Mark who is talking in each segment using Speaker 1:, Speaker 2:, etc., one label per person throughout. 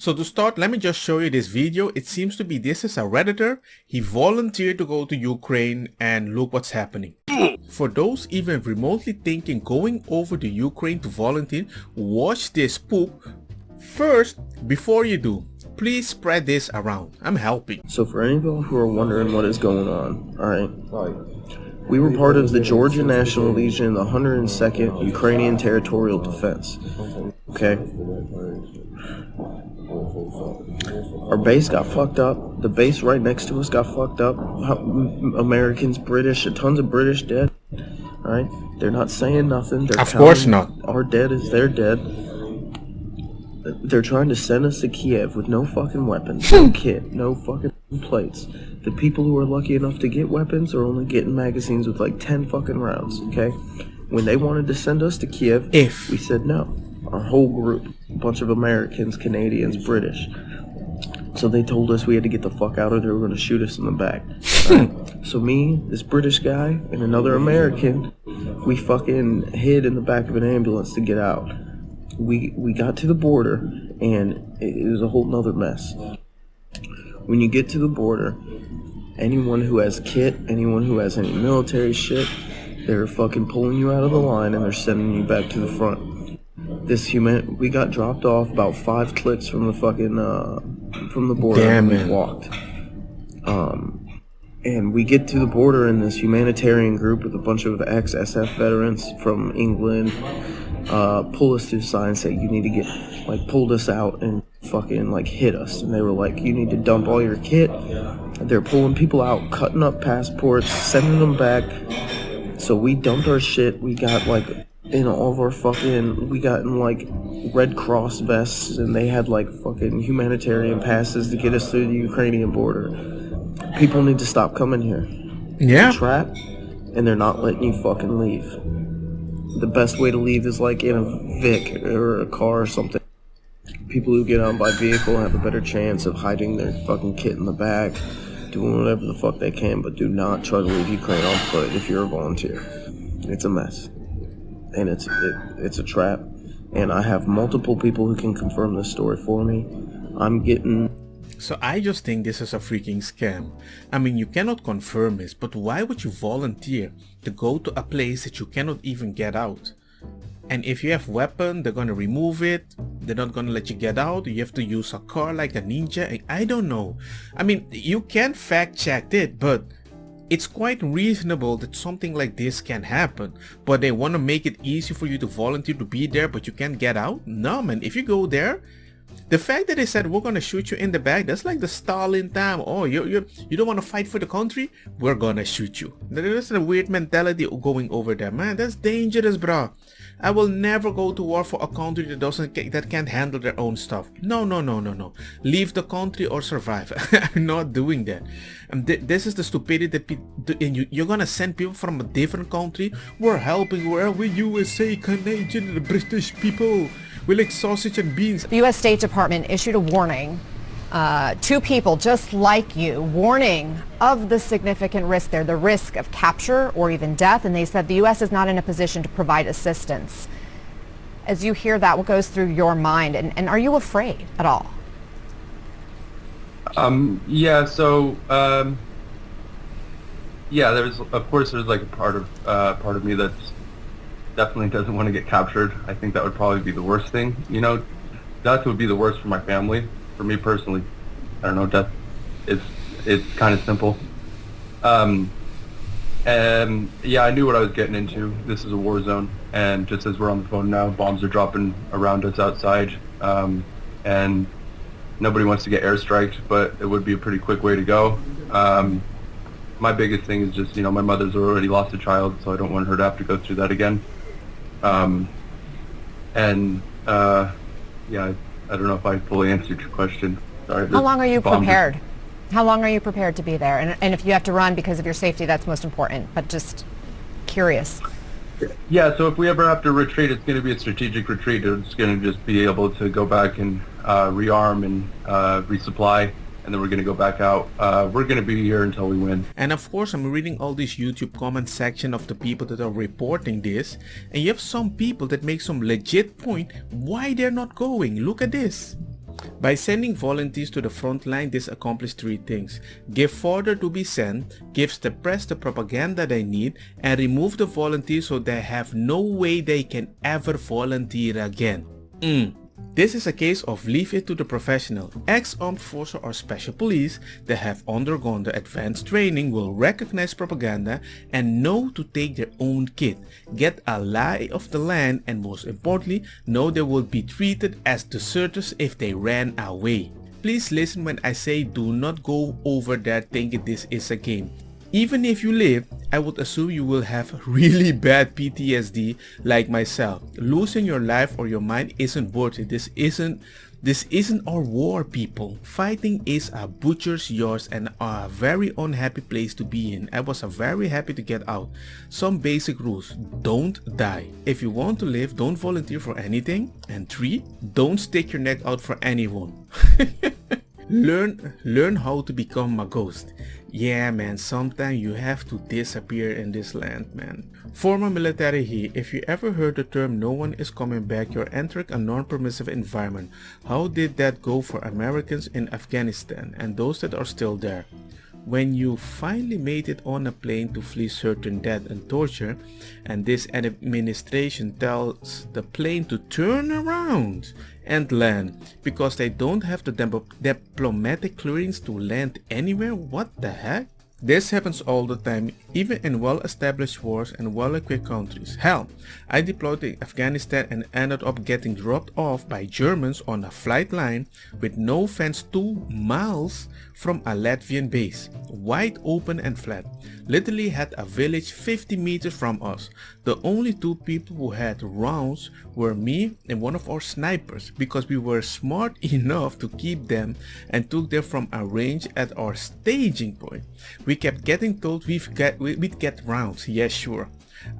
Speaker 1: So to start, let me just show you this video. It seems to be this is a Redditor. He volunteered to go to Ukraine and look what's happening. For those even remotely thinking going over to Ukraine to volunteer, watch this poop first before you do. Please spread this around. I'm helping.
Speaker 2: So for any of you who are wondering what is going on, alright, we were part of the Georgian National Legion, the 102nd Ukrainian Territorial Defense. Okay? Our base got fucked up. The base right next to us got fucked up. Americans, British, tons of British dead. Alright? They're not saying nothing. They're
Speaker 1: of course not.
Speaker 2: Our dead is their dead. They're trying to send us to Kiev with no fucking weapons, no kit, no fucking plates. The people who are lucky enough to get weapons are only getting magazines with like 10 fucking rounds, okay? When they wanted to send us to Kiev, we said no. Our whole group, a bunch of Americans, Canadians, British. So they told us we had to get the fuck out or they were going to shoot us in the back. Right? So me, this British guy, and another American, we fucking hid in the back of an ambulance to get out. We got to the border, and it was a whole nother mess. When you get to the border, anyone who has kit, anyone who has any military shit, they're fucking pulling you out of the line and they're sending you back to the front. We got dropped off about 5 clicks from the fucking, from the border.
Speaker 1: Damn,
Speaker 2: and we walked. And we get to the border in this humanitarian group with a bunch of ex-SF veterans from England, pull us to the side and say, you need to get, like, pulled us out and fucking, like, hit us. And they were like, you need to dump all your kit. They're pulling people out, cutting up passports, sending them back. So we dumped our shit. We got, like, in all of our fucking, we got in, like, Red Cross vests, and they had, like, fucking humanitarian passes to get us through the Ukrainian border. People need to stop coming here.
Speaker 1: Yeah.
Speaker 2: It's a trap, and they're not letting you fucking leave. The best way to leave is like in a Vic or a car or something. People who get on by vehicle have a better chance of hiding their fucking kit in the back, doing whatever the fuck they can, but do not try to leave Ukraine on foot if you're a volunteer. It's a mess. And it's a trap. And I have multiple people who can confirm this story for me.
Speaker 1: So I just think this is a freaking scam. I mean, you cannot confirm this, but why would you volunteer to go to a place that you cannot even get out? And if you have weapon, they're gonna remove it. They're not gonna let you get out. You have to use a car like a ninja. I don't know. I mean, you can fact check it, but it's quite reasonable that something like this can happen. But they want to make it easy for you to volunteer to be there, but you can't get out? No, man. If you go there, the fact that they said we're gonna shoot you in the back, that's like the Stalin time. Oh, you don't want to fight for the country? We're gonna shoot you. There's a weird mentality going over there, man. That's dangerous, bro. I will never go to war for a country that can't handle their own stuff. No. Leave the country or survive. I'm not doing that. This is the stupidity that and you're gonna send people from a different country. We're helping. We're USA, Canadian, the British people. We like sausage and beans.
Speaker 3: The U.S. State Department issued a warning to people just like you, warning of the significant risk there, the risk of capture or even death, and they said the U.S. is not in a position to provide assistance. As you hear that, what goes through your mind, and are you afraid at all?
Speaker 4: Yeah, so, yeah, there's like a part of me that's definitely doesn't want to get captured. I think that would probably be the worst thing. You know, death would be the worst for my family. For me personally, I don't know, death, it's kind of simple. And yeah, I knew what I was getting into. This is a war zone, and just as we're on the phone now, bombs are dropping around us outside, and nobody wants to get airstriked, but it would be a pretty quick way to go. My biggest thing is just, you know, my mother's already lost a child, so I don't want her to have to go through that again. Yeah, I don't know if I fully answered your question. Sorry.
Speaker 3: How long are you prepared? How long are you prepared to be there? And if you have to run because of your safety, that's most important, but just curious.
Speaker 4: Yeah, so if we ever have to retreat, it's going to be a strategic retreat. It's going to just be able to go back and rearm and resupply, and then we're going to go back out. We're going to be here until we win.
Speaker 1: And of course, I'm reading all these YouTube comment section of the people that are reporting this, and you have some people that make some legit point why they're not going. Look at this. By sending volunteers to the front line, this accomplishes three things: give fodder to be sent, gives the press the propaganda they need, and remove the volunteers so they have no way they can ever volunteer again. This is a case of leave it to the professional. Ex-armed forces or special police that have undergone the advanced training will recognize propaganda and know to take their own kit, get a lie of the land, and most importantly, know they will be treated as deserters if they ran away. Please listen when I say do not go over there thinking this is a game. Even if you live, I would assume you will have really bad PTSD like myself. Losing your life or your mind isn't worth it. This isn't our war, people. Fighting is a butcher's yours and a very unhappy place to be in. I was very happy to get out. Some basic rules: don't die. If you want to live, don't volunteer for anything. And 3, don't stick your neck out for anyone. Learn how to become a ghost. Yeah man, sometimes you have to disappear in this land, man. Former military here, if you ever heard the term "no one is coming back," you're entering a non-permissive environment. How did that go for Americans in Afghanistan and those that are still there? When you finally made it on a plane to flee certain death and torture, and this administration tells the plane to turn around and land because they don't have the diplomatic clearance to land anywhere, what the heck? This happens all the time, even in well-established wars and well-equipped countries. Hell, I deployed in Afghanistan and ended up getting dropped off by Germans on a flight line with no fence 2 miles from a Latvian base, wide open and flat. Literally had a village 50 meters from us. The only 2 people who had rounds were me and one of our snipers, because we were smart enough to keep them and took them from a range at our staging point. We kept getting told we'd get rounds. Yes, sure.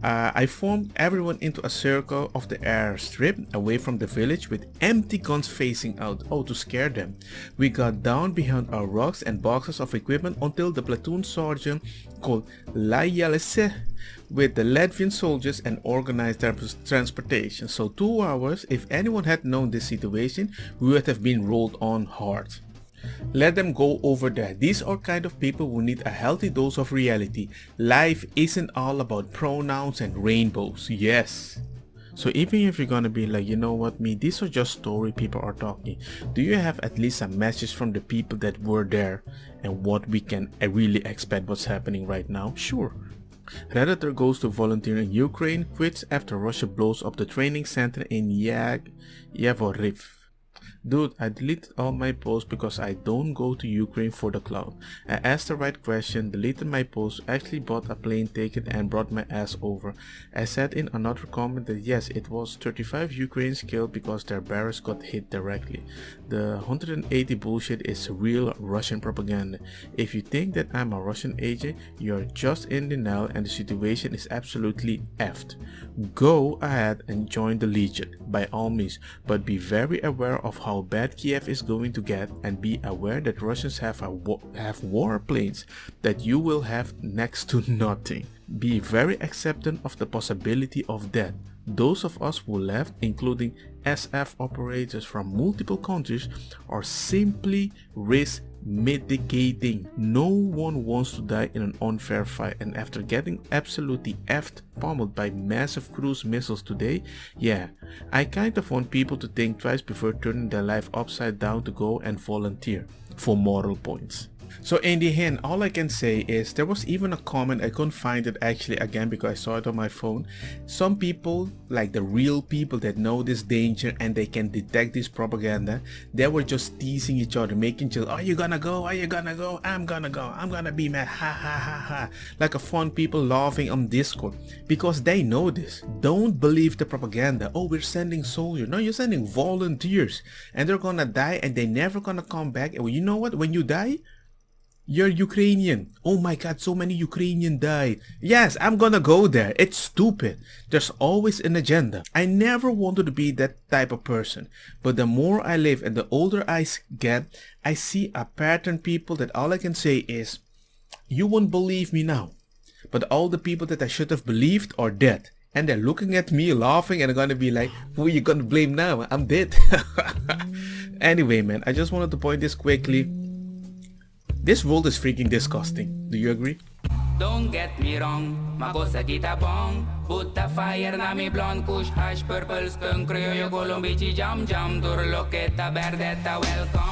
Speaker 1: I formed everyone into a circle of the airstrip away from the village with empty guns facing out, to scare them. We got down behind our rocks and boxes of equipment until the platoon sergeant called Layalese with the Latvian soldiers and organized their transportation. So 2 hours, if anyone had known this situation, we would have been rolled on hard. Let them go over there. These are kind of people who need a healthy dose of reality. Life isn't all about pronouns and rainbows. Yes. So even if you're gonna be like, you know what, these are just story people are talking, do you have at least a message from the people that were there and what we can really expect what's happening right now? Sure. Redditor goes to volunteer in Ukraine, quits after Russia blows up the training center in Yavoriv. Dude, I deleted all my posts because I don't go to Ukraine for the cloud. I asked the right question, deleted my post, actually bought a plane ticket and brought my ass over. I said in another comment that yes, it was 35 Ukrainians killed because their barracks got hit directly. The 180 bullshit is real Russian propaganda. If you think that I'm a Russian agent, you're just in denial and the situation is absolutely effed. Go ahead and join the Legion, by all means, but be very aware of how bad Kiev is going to get, and be aware that Russians have warplanes that you will have next to nothing. Be very acceptant of the possibility of death. Those of us who left, including SF operators from multiple countries, are simply risk mitigating. No one wants to die in an unfair fight, and after getting absolutely effed pummeled by massive cruise missiles today, yeah, I kind of want people to think twice before turning their life upside down to go and volunteer for moral points. So in the end, all I can say is there was even a comment, I couldn't find it actually again because I saw it on my phone. Some people, like the real people that know this danger and they can detect this propaganda, they were just teasing each other, making jokes. Are you gonna go? Are you gonna go? I'm gonna go. I'm gonna be mad. Ha ha ha ha. Like a fun people laughing on Discord because they know this. Don't believe the propaganda. Oh, we're sending soldiers. No, you're sending volunteers and they're gonna die and they're never gonna come back. And you know what? When you die, you're Ukrainian. Oh my god, so many Ukrainian died. Yes, I'm gonna go there. It's stupid. There's always an agenda. I never wanted to be that type of person. But the more I live and the older I get, I see a pattern, people, that all I can say is, you won't believe me now. But all the people that I should have believed are dead. and they're looking at me laughing and I'm gonna be like, who are you gonna blame now? I'm dead. Anyway, man, I just wanted to point this quickly. This world is freaking disgusting. Do you agree?
Speaker 5: Don't get me wrong, makosa kita bong. Put the fire na mi blonde kush hash purple skunk criollo colombici jam jam. Turloqueta verdeta welcome.